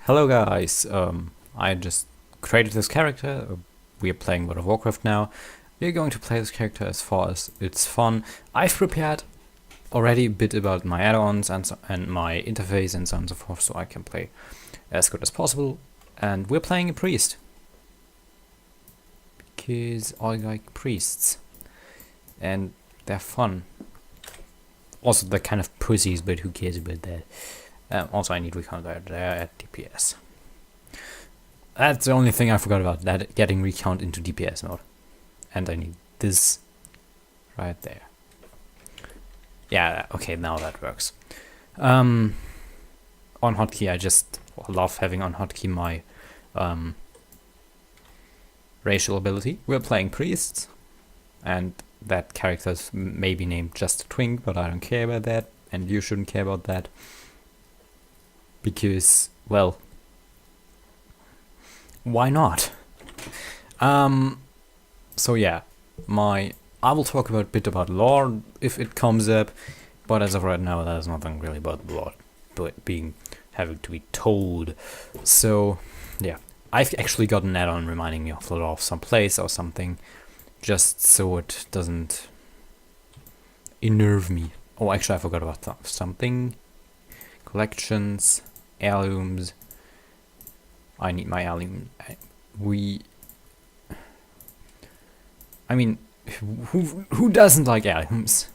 Hello guys, I just created this character. We are playing World of Warcraft now. We're going to play this character as far as it's fun. I've prepared already a bit about my add-ons and my interface and so on and so forth, so I can play as good as possible. And we're playing a priest, because I like priests and they're fun. Also, they're kind of pussies, but who cares about that? Also, I need recount there at DPS. That's the only thing I forgot about, that getting recount into DPS mode. And I need this right there. Yeah, okay, now that works. On hotkey, I just love having on hotkey my racial ability. We're playing priests, and that character's maybe named just a twink, but I don't care about that, and you shouldn't care about that. Because, well, why not? So yeah, I will talk a bit about lore if it comes up, but as of right now, there's nothing really about the lore having to be told. So yeah, I've actually got an add-on reminding me of the lore of some place or something, just so it doesn't enerve me. Oh, actually, I forgot about something. Collections, heirlooms. I need my heirloom. I mean, who doesn't like heirlooms?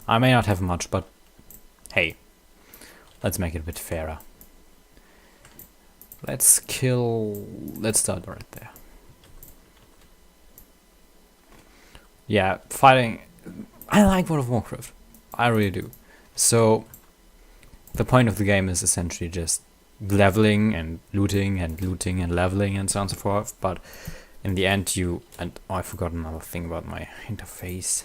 I may not have much, but hey, let's make it a bit fairer. Let's start right there. Yeah, fighting. I like World of Warcraft. I really do. So, the point of the game is essentially just leveling and looting and looting and leveling and so on and so forth. But in the end, I forgot another thing about my interface.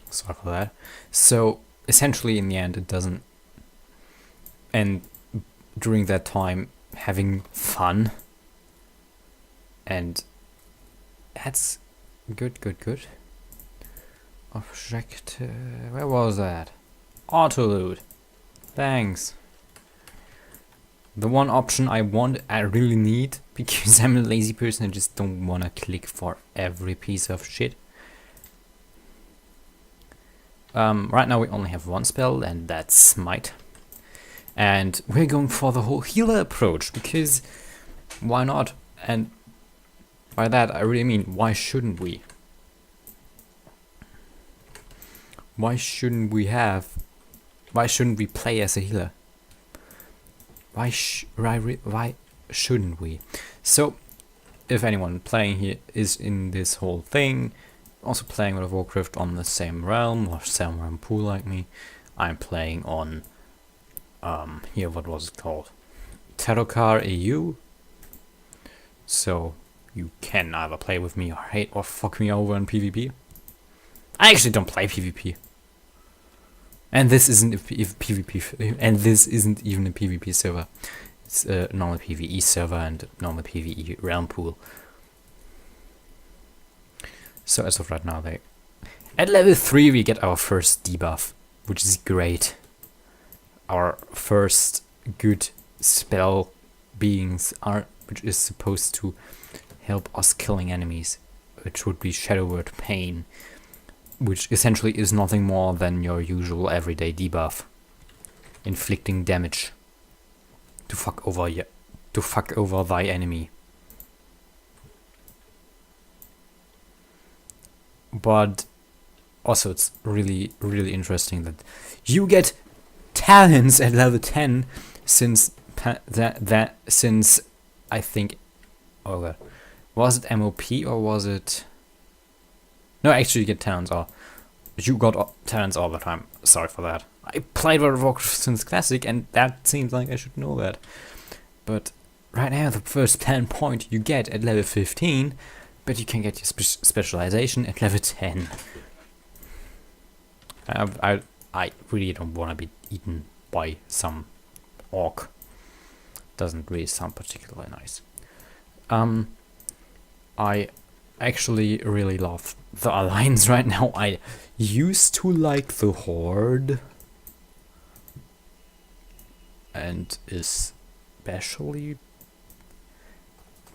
Sorry for that. So, essentially, in the end, it doesn't. And during that time, having fun. And that's good. Object, where was that? Auto loot. Thanks. The one option I really need, because I'm a lazy person and just don't want to click for every piece of shit. Right now we only have one spell, and that's Smite. And we're going for the whole healer approach, because why not? And by that I really mean, why shouldn't we? Why shouldn't we play as a healer? Why shouldn't we? So, if anyone playing here is in this whole thing, also playing World of Warcraft on the same realm or same realm pool like me, I'm playing on here, what was it called? Terokar EU. So you can either play with me or hate or fuck me over in PvP. I actually don't play PvP. And this isn't PvP, and this isn't even a PvP server. It's a normal PvE server and normal PvE realm pool. So as of right now, at level 3 we get our first debuff, which is great. Our first good spell beings which is supposed to help us killing enemies, which would be Shadow Word Pain, which essentially is nothing more than your usual everyday debuff, inflicting damage to fuck over thy enemy. But also it's really interesting that you get talents at level 10 since I think, oh god, was it MOP or was it? No, actually you get talents, or you got talents all the time. Sorry for that. I played World of Warcraft since Classic, and that seems like I should know that. But right now, the first 10 point you get at level 15, but you can get your specialization at level 10. I really don't want to be eaten by some orc. Doesn't really sound particularly nice. I actually really love the Alliance right now. I used to like the Horde, and especially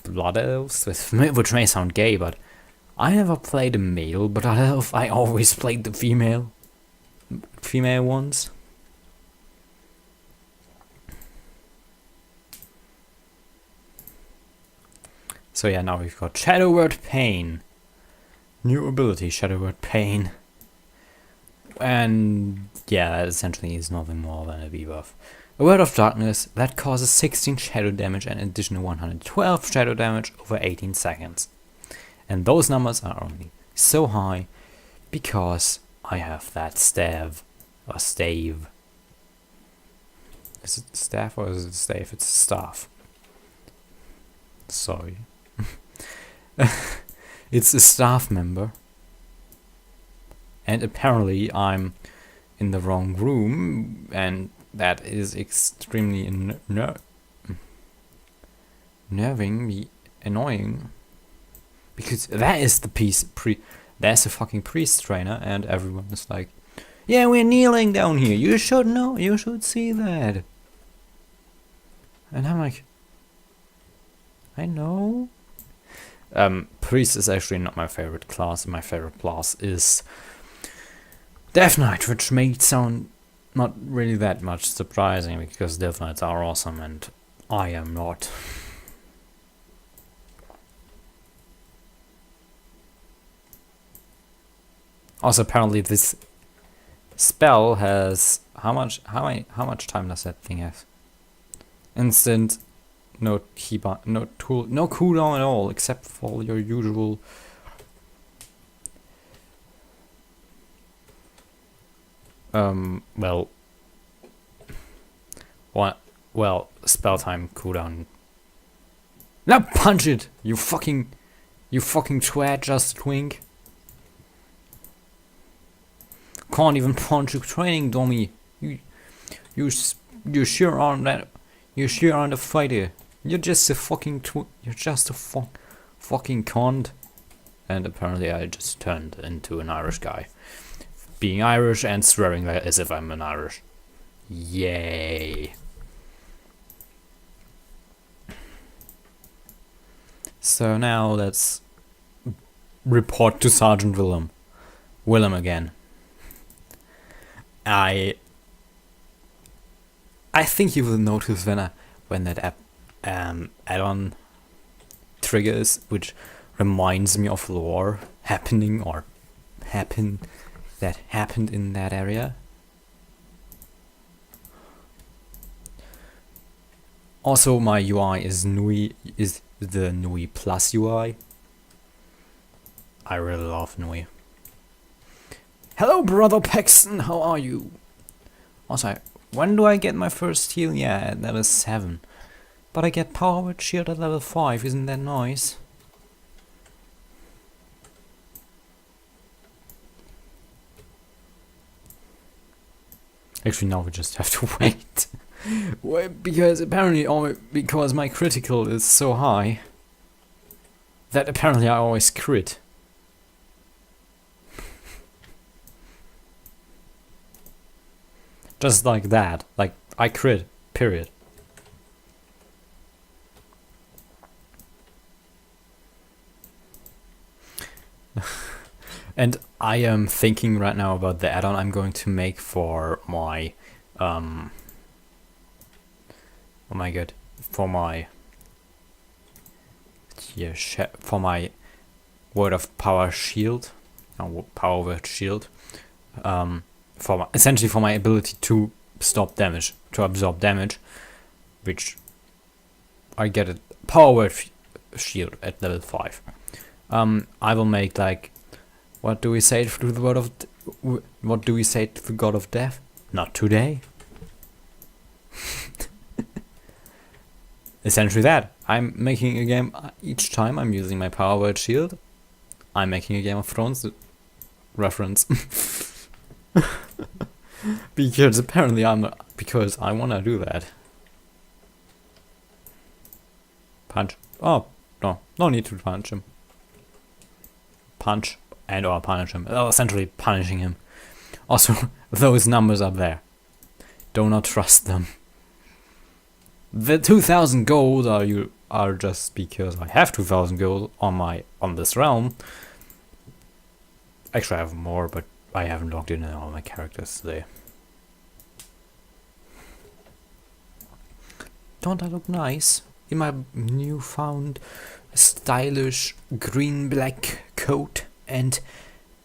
Blood Elves, which may sound gay, but I never played a male Blood Elf. I always played the female ones. So yeah, now we've got Shadow Word Pain. New ability, Shadow Word Pain. And yeah, that essentially is nothing more than a debuff. A Word of Darkness that causes 16 shadow damage and additional 112 shadow damage over 18 seconds. And those numbers are only so high because I have that stave. Is it staff or is it stave? It's staff. Sorry. It's a staff member. And apparently I'm in the wrong room, and that is extremely nerving, annoying. Because that is the there's a fucking priest trainer, and everyone is like, yeah, we're kneeling down here, you should know, you should see that. And I'm like, I know. Priest is actually not my favorite class. My favorite class is Death Knight, which may sound not really that much surprising because Death Knights are awesome and I am not. Also, apparently this spell has how much time does that thing have? Instant, no keybind, no cooldown at all, except for your usual. Well, spell time cooldown. Now punch it, you fucking twat, just twink. Can't even punch a training dummy. You sure aren't that. You sure aren't a fighter. You're just a fucking you're just a fucking cunt. And apparently I just turned into an Irish guy. Being Irish and swearing as if I'm an Irish. Yay. So now let's report to Sergeant Willem. Willem again. I think you will notice when that add-on triggers, which reminds me of lore happened in that area. Also, my UI is the Nui Plus UI. I really love Nui. Hello, brother Paxton, how are you? Also, when do I get my first heal? Yeah, at level 7. But I get Power Word Shield at level 5, isn't that nice? Actually, now we just have to wait. Because apparently, because my critical is so high, that apparently I always crit. Just like that. Like, I crit. Period. And I am thinking right now about the add-on I'm going to make for my... oh my god. For my... yeah, for my Word of Power Shield. Power Word Shield. Essentially for my ability to stop damage, to absorb damage, which I get a Power Word Shield at level 5. I will make like, what do we say to the word of, what do we say to the God of Death? Not today. Essentially that. I'm making a game each time I'm using my Power Word Shield. I'm making a Game of Thrones reference. Because apparently because I wanna do that. Punch. Oh, no need to punch him. punch and or punish him. Essentially punishing him. Also, those numbers up there. Do not trust them. The 2,000 gold are just because I have 2,000 gold on this realm. Actually, I have more, but I haven't logged in all my characters today. Don't I look nice in my newfound stylish green-black coat and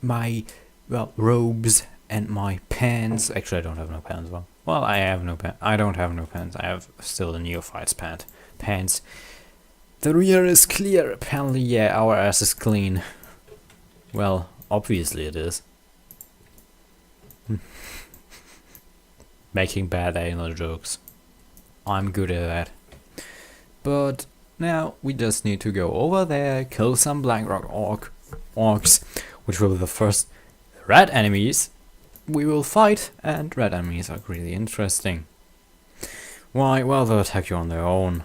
my, well, robes and my pants? Actually, I don't have no pants. Well, I have no pants. I don't have no pants. I have still the neophyte's pants. The rear is clear. Apparently, yeah, our ass is clean. Well, obviously it is. Making bad anal jokes. I'm good at that. But now we just need to go over there, kill some Blackrock orcs, which will be the first red enemies we will fight, and red enemies are really interesting. Why? Well, they'll attack you on their own.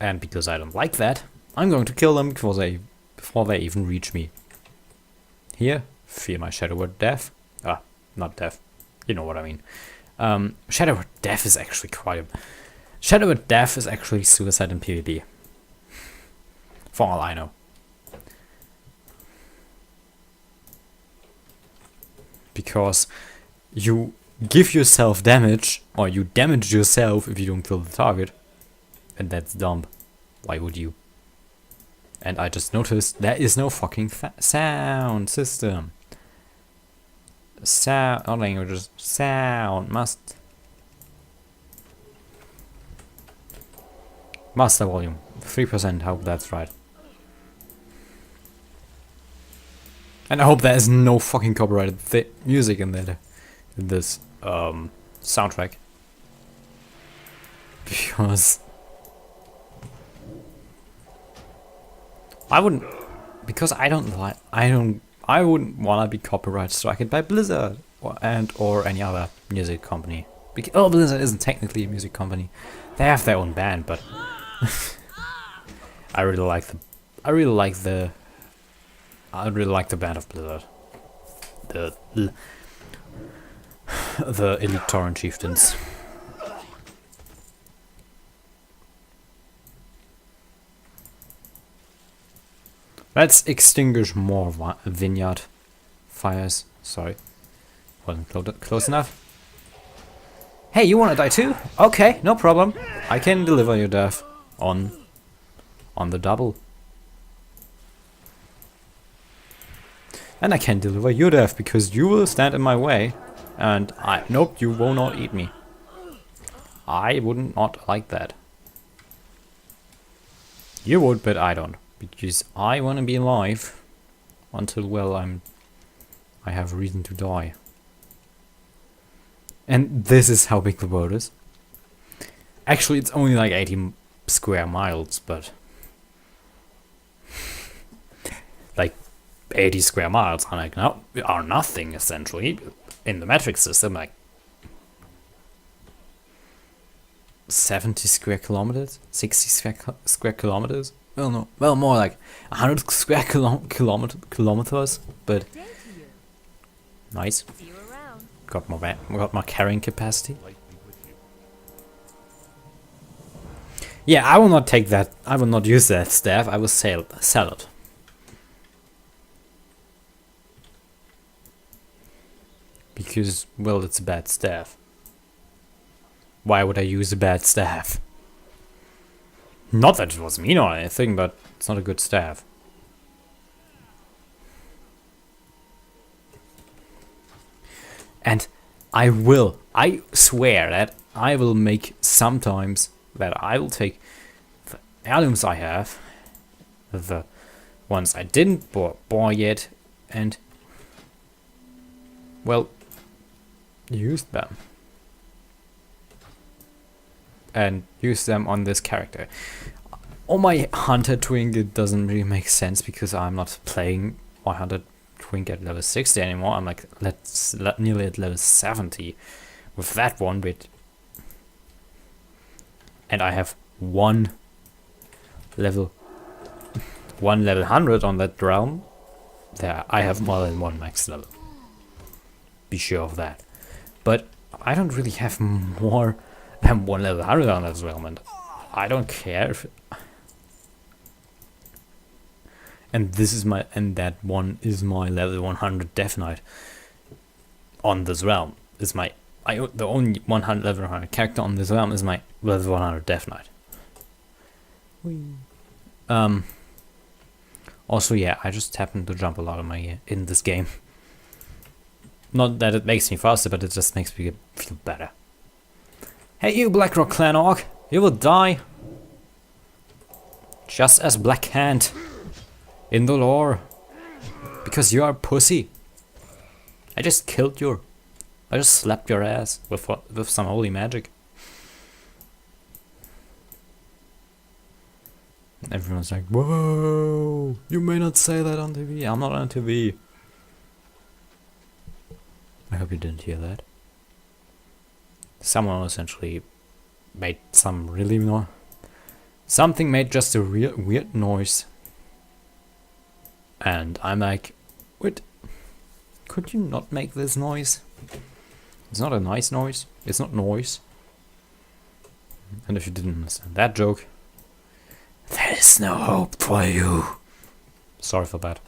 And because I don't like that, I'm going to kill them before they even reach me. Here, fear my shadow word death. Not death. You know what I mean. Shadow word death is actually Shadow word death is actually suicide in PvP. For all I know. Because you give yourself damage, or you damage yourself if you don't kill the target. And that's dumb. Why would you? And I just noticed there is no fucking sound system. Sound, not languages, sound, master volume, 3%, hope that's right. And I hope there is no fucking copyrighted music in there, in this soundtrack. Because I wouldn't want to be copyright struck by Blizzard or any other music company. Because Blizzard isn't technically a music company. They have their own band, but I really like the band of Blizzard. The Elite Tauren Chieftains. Let's extinguish more vineyard fires. Sorry, wasn't close enough. Hey, you wanna die too? Okay, no problem. I can deliver your death on the double. And I can deliver your death because you will stand in my way. And nope, you will not eat me. I wouldn't not like that. You would, but I don't. Because I want to be alive until, well, I have reason to die. And this is how big the world is. Actually, it's only like 80 square miles, but like 80 square miles are nothing essentially in the metric system. Like 70 square kilometers, 60 square kilometers. Well, no. Well, more like 100 square kilometers, but nice. Got more carrying capacity. Yeah, I will not take that. I will not use that staff. I will sell it. Because, well, it's a bad staff. Why would I use a bad staff? Not that it was mean or anything, but it's not a good staff. And I swear that I will make sometimes that I will take the heirlooms I have, the ones I didn't buy yet, and, well, use them. And use them on this character. On my Hunter Twink, it doesn't really make sense because I'm not playing my Hunter Twink at level 60 anymore. I'm like nearly at level 70 with that one bit. And I have one level 100 on that realm, there I have more than one max level. Be sure of that. But I don't really have more than one level 100 on that realm, and I don't care if... And this is my... And that one is my level 100 Death Knight. On this realm is my... the only 100 level 100 character on this realm is my level 100 Death Knight. Also, yeah, I just happen to jump a lot in this game. Not that it makes me faster, but it just makes me feel better. Hey, you Blackrock Clan Orc, you will die. Just as Black Hand in the lore. Because you are a pussy. I just killed you. I just slapped your ass with some holy magic. Everyone's like, whoa, you may not say that on TV. I'm not on TV. I hope you didn't hear that. Someone essentially made some really something made just a real weird noise. And I'm like, wait, could you not make this noise? It's not a nice noise. It's not noise. And if you didn't understand that joke, there is no hope for you. Sorry for that.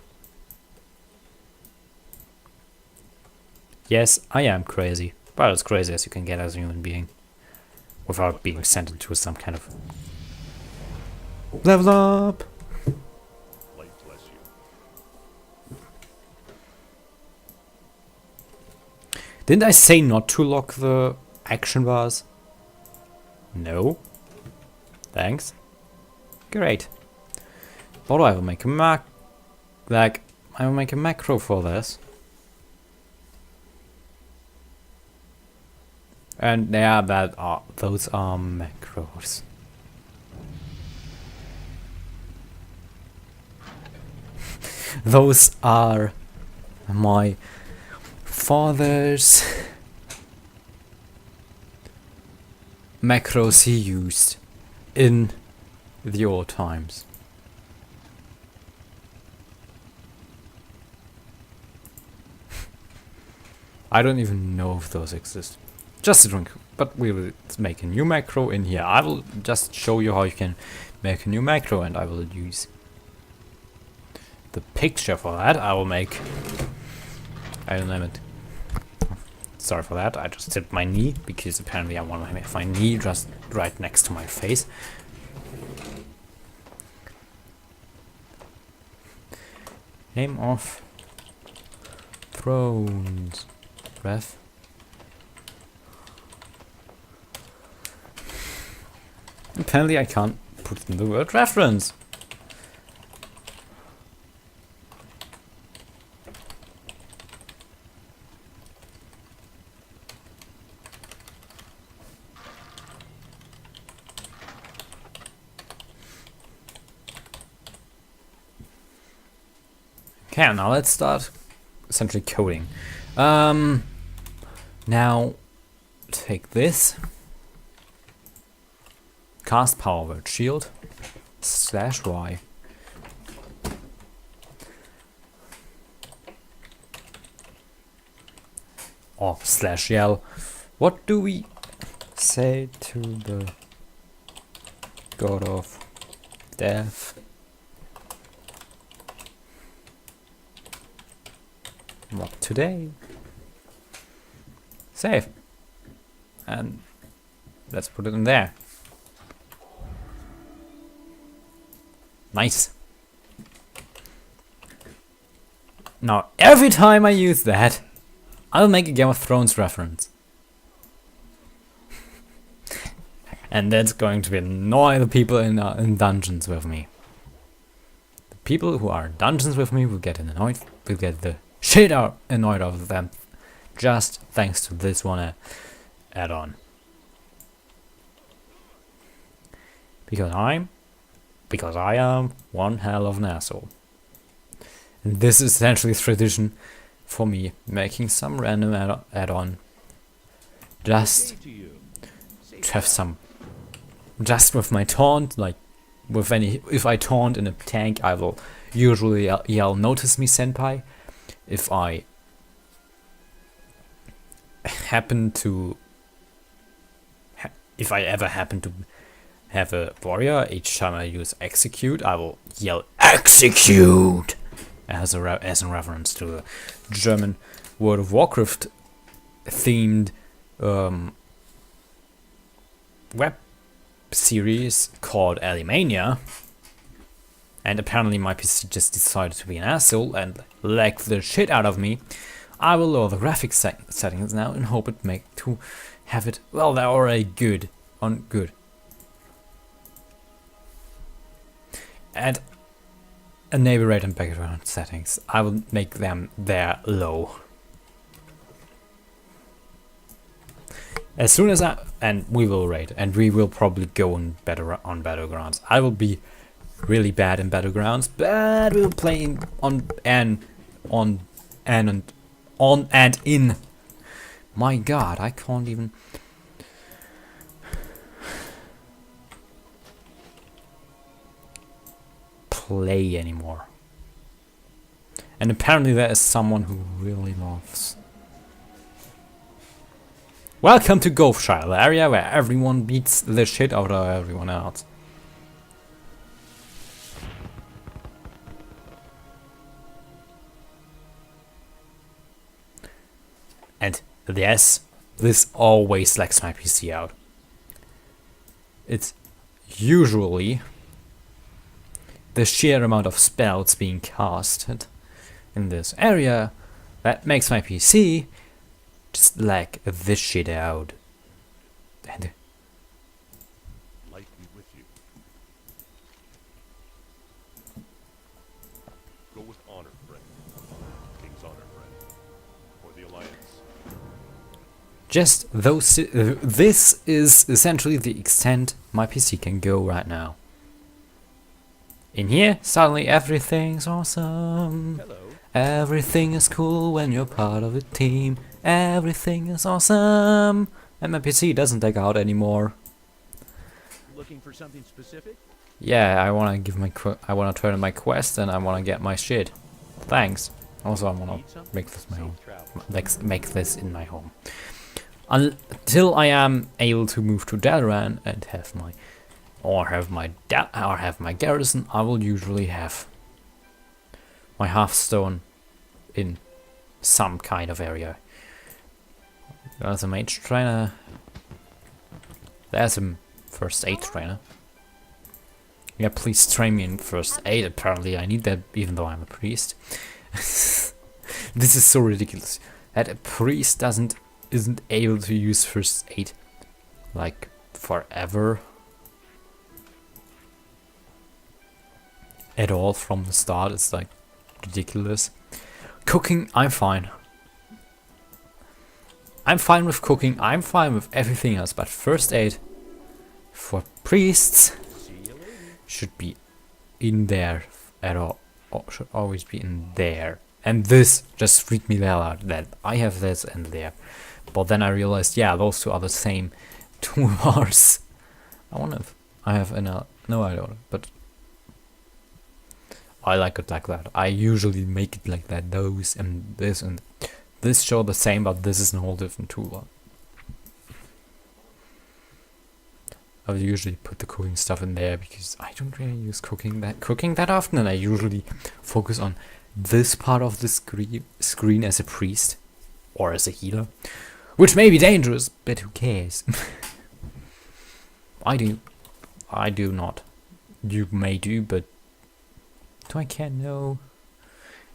Yes, I am crazy. But as crazy as you can get as a human being. Without being sent into some kind of... Level up! Didn't I say not to lock the action bars? No. Thanks. Great. But I will make a I will make a macro for this. And yeah, those are macros. Those are my father's macros he used in the old times. I don't even know if those exist. Just a drink, but we will make a new macro in here. I will just show you how you can make a new macro, and I will use the picture for that. I will make... I don't know it. Sorry for that, I just hit my knee, because apparently I want to have my knee just right next to my face. Game of Thrones. Ref. Apparently I can't put in the word reference. Okay, now let's start essentially coding. Now take this, cast power word shield /y, or /yell. What do we say to the god of death? What today? Save. And let's put it in there. Nice. Now every time I use that, I'll make a Game of Thrones reference. And that's going to annoy the people in dungeons with me. The people who are in dungeons with me will get annoyed, will get the shit out annoyed of them. Just thanks to this one add-on. Because I am one hell of an asshole. And this is essentially tradition for me, making some random add-on. Just to have some, just with my taunt, like if I taunt in a tank, I will usually yell "Notice me, senpai." If I ever happen to have a warrior, each time I use execute, I will yell "Execute" as a reference to the German World of Warcraft themed web series called Alimania. And apparently my PC just decided to be an asshole and lag the shit out of me. I will lower the graphics settings now and hope it have it. Well, they're already good. And enable rate and background settings. I will make them there low. As soon as we will raid, and we will probably go on Battlegrounds. I will be really bad in Battlegrounds, but we will play on and in. My God, I can't even. Play anymore. And apparently there is someone who really loves. Welcome to Gulfshire, the area where everyone beats the shit out of everyone else. And yes, this always lags my PC out. It's usually the sheer amount of spells being casted in this area that makes my PC just lag this shit out. And light be with you. Go with honor, friend. King's honor, friend. For the Alliance. just those. This is essentially the extent my PC can go right now. In here, suddenly everything's awesome. Hello. Everything is cool when you're part of a team. Everything is awesome. And my PC doesn't take out anymore. Looking for something specific? Yeah, I wanna I wanna turn in my quest and I wanna get my shit. Thanks. Also, I wanna make this my home. Make this in my home. Until I am able to move to Dalaran and have my garrison, I will usually have my Hearthstone in some kind of area. There's a mage trainer. There's a first aid trainer. Yeah, please train me in first aid. Apparently I need that even though I'm a priest. This is so ridiculous. That a priest isn't able to use first aid like forever. At all from the start. It's like ridiculous. Cooking, I'm fine. I'm fine with cooking, I'm fine with everything else, but first aid for priests should be in there at all, or should always be in there. And this just freaked me the hell out, that I have this and there. But then I realized, yeah, those two are the same toolbars. I wonder if I have another. No, I don't, but I like it like that. I usually make it like that. Those and this show the same, but this is a whole different toolbar. I will usually put the cooking stuff in there because I don't really use cooking that often, and I usually focus on this part of the screen as a priest or as a healer, which may be dangerous, but who cares? I do not. You may do, but do I care? No.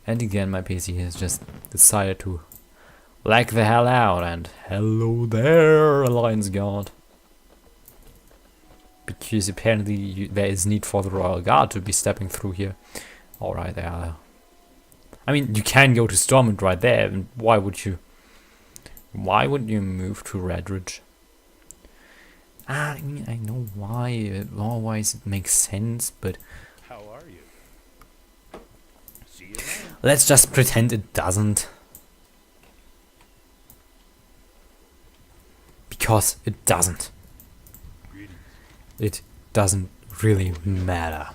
And again, my PC has just decided to lag the hell out, and hello there, Alliance Guard. Because apparently there is need for the Royal Guard to be stepping through here. Alright, there are. I mean, you can go to Stormwind right there, and why would you move to Redridge? I mean, I know why, law-wise it makes sense, but How are you? See you later. let's just pretend it doesn't. Because it doesn't. Greetings. It doesn't really matter.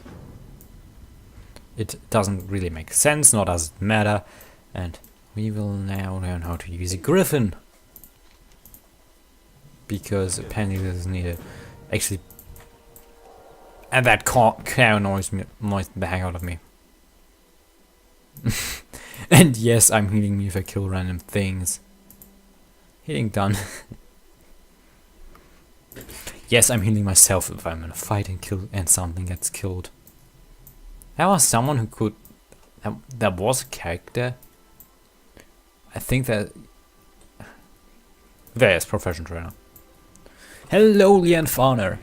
It doesn't really make sense, nor does it matter. And we will now learn how to use a griffin. Because apparently this is needed. Actually, and that cow annoys the heck out of me. And yes, I'm healing me if I kill random things. Healing done. Yes, I'm healing myself if I'm in a fight and something gets killed. There was someone who could. There was a character. I think that. There's profession trainer. Hello, Lian Fauner.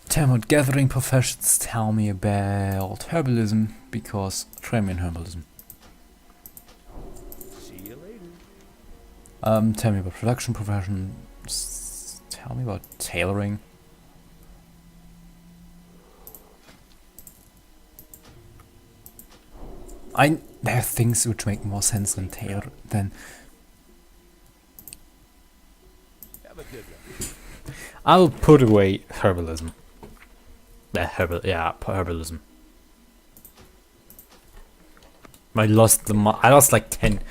Tell me about gathering professions. Tell me about herbalism, because train me in herbalism. See you later. Tell me about production professions. Tell me about tailoring. There are things which make more sense than than. Have a good one. I'll put away herbalism. Herbalism. I lost like 10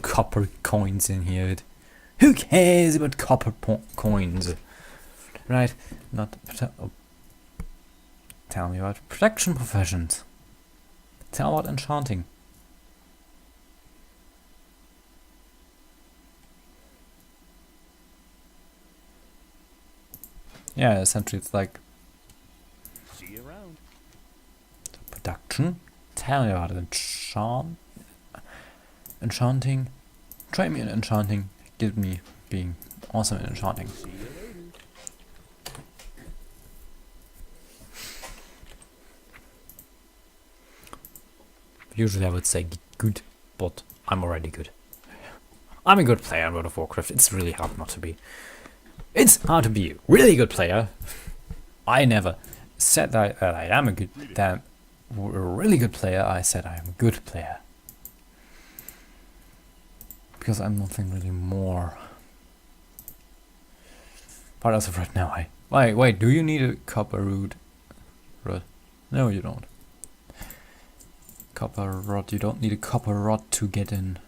copper coins in here. Who cares about copper coins? Right, tell me about protection professions. Tell about enchanting. Yeah, essentially it's like See you around. production. Tell me about enchanting. Try me in enchanting. Give me being awesome in enchanting. See you later. Usually I would say good, but I'm already good. I'm a good player in World of Warcraft. It's really hard not to be. It's hard to be a really good player. I never said that I am a really good player. I said I am a good player. Because I'm nothing really more. But as of right now, wait, do you need a copper rod? No, you don't. Copper rod, you don't need a copper rod to get in.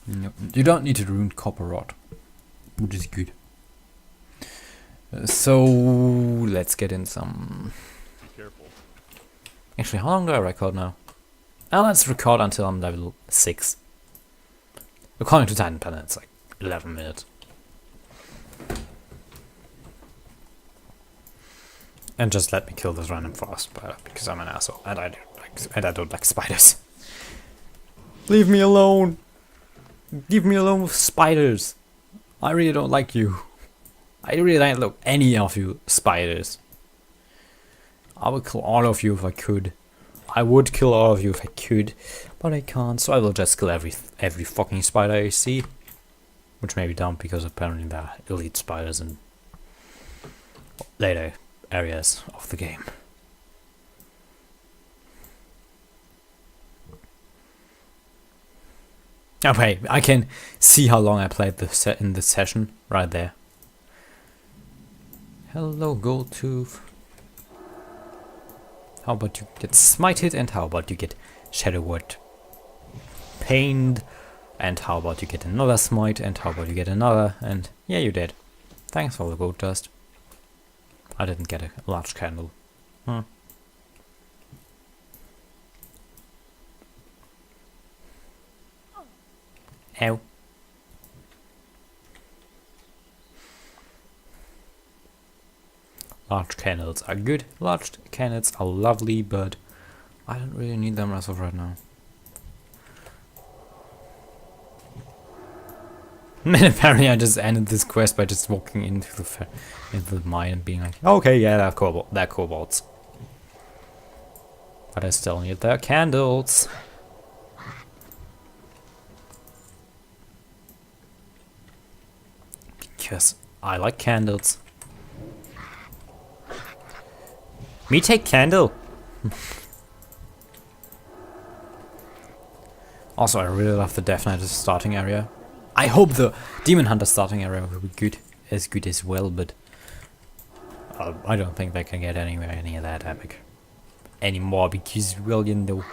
No, you don't need to rune copper rod, which is good. So let's get in some. Be careful. Actually, how long do I record now? Let's record until I'm level 6. According to Titan Planet, it's like 11 minutes. And just let me kill this random frost spider because I'm an asshole and I don't like spiders. Leave me alone. Leave me alone with spiders. I really don't like you. I really don't like any of you spiders. I would kill all of you if I could. I would kill all of you if I could, but I can't, so I will just kill every fucking spider I see. Which may be dumb because apparently there are elite spiders in later areas of the game. Okay, I can see how long I played in this session right there. Hello, Goldtooth. How about you get smited, and how about you get Shadow Word pained, and how about you get another smite, and how about you get another, and yeah, you did. Thanks for the gold dust. I didn't get a large candle. Ow. Large candles are good, large candles are lovely, but I don't really need them as of right now. And apparently I just ended this quest by just walking into the mine and being like, okay, yeah, they're kobolds. But I still need their candles. Because I like candles. Me take candle. Also, I really love the Death Knight starting area. I hope the Demon Hunter starting area will be good as well, but I don't think they can get anywhere near that epic anymore, because, well, you know.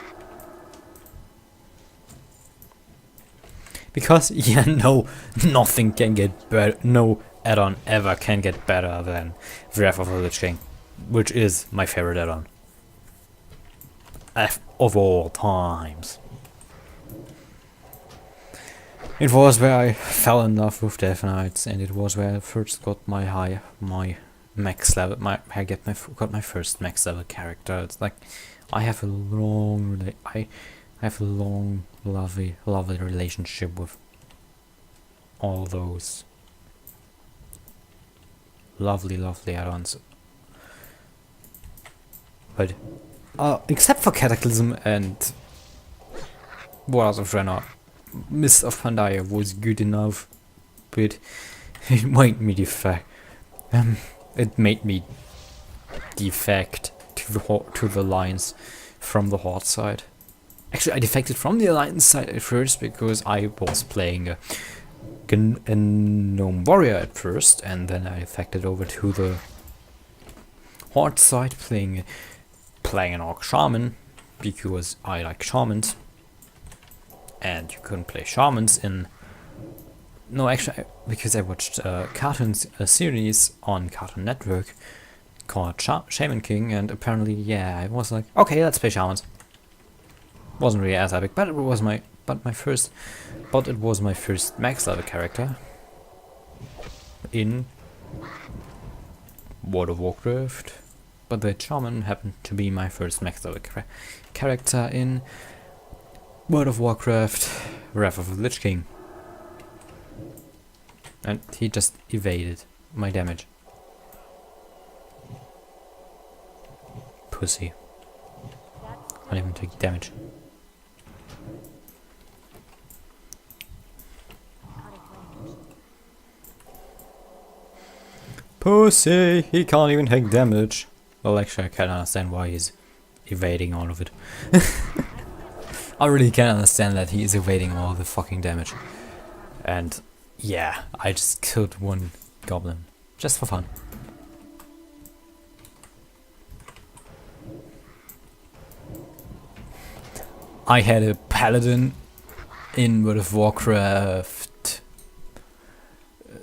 Because, yeah, no, nothing can get better, no add-on ever can get better than Wrath of the Lich King, which is my favorite add-on of all times. It was where I fell in love with Death Knights, and it was where I first got my max level. Got my first max level character. It's like I have a long, lovely relationship with all those lovely add-ons. But except for Cataclysm and Wars of Draenor, Mist of Pandaria was good enough, but it made me defect. It made me defect to the Alliance from the Horde side. Actually, I defected from the Alliance side at first because I was playing a Gnome Warrior at first, and then I defected over to the Horde side, playing an Orc Shaman because I like Shamans. And you couldn't play Shamans in... No, actually, because I watched a series on Cartoon Network called Shaman King, and apparently, yeah, I was like, okay, let's play Shamans. Wasn't really as epic, but it was my first max level character in World of Warcraft. But the Shaman happened to be my first max level character in World of Warcraft, Wrath of the Lich King. And he just evaded my damage. Pussy. I didn't even take damage. Pussy! He can't even take damage. Well, actually, I can't understand why he's evading all of it. I really can't understand that he is evading all the fucking damage. And yeah, I just killed one goblin. Just for fun. I had a paladin in World of Warcraft,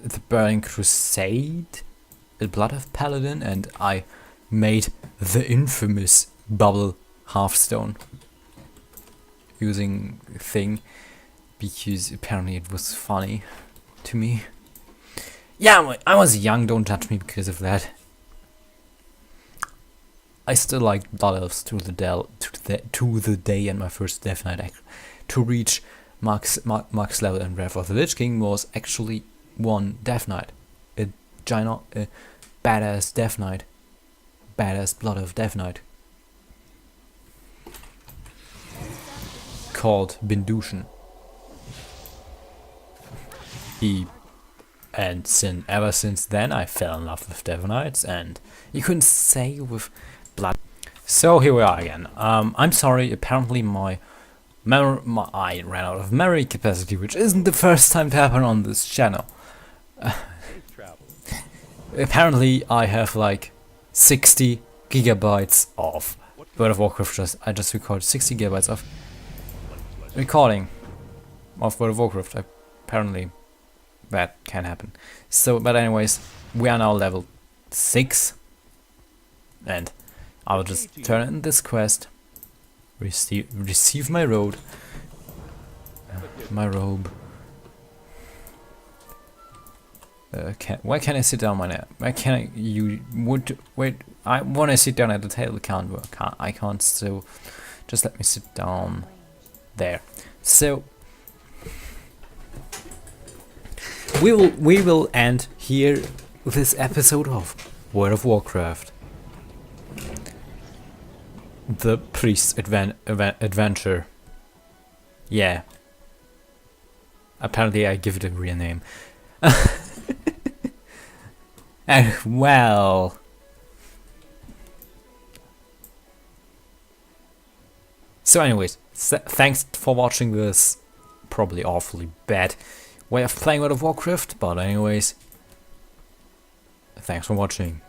the Burning Crusade, the Blood of Paladin, and I made the infamous bubble halfstone using thing because apparently it was funny to me. Yeah, I was young, don't judge me because of that. I still like Blood Elves to the day, and my first Death Knight to reach max level in Wrath of the Lich King was actually one Death Knight, a badass Death Knight, badass Blood of Death Knight called Bindushan. Ever since then I fell in love with Death Knights, and you couldn't say with Blood. So here we are again. I'm sorry, apparently I ran out of memory capacity, which isn't the first time to happen on this channel. Apparently I have like 60 gigabytes of World of Warcraft. I just recorded 60 gigabytes of recording of World of Warcraft. Apparently that can happen. So, but anyways, we are now level 6, and I'll just turn in this quest, receive my robe, where can I sit down, where can I, wait, I want to sit down at the table, can't work, I can't, so just let me sit down there. So we will end here with this episode of World of Warcraft, the Priest's adventure. Yeah, apparently I give it a real name. And well, so anyways, thanks for watching this probably awfully bad way of playing World of Warcraft, but anyways, thanks for watching.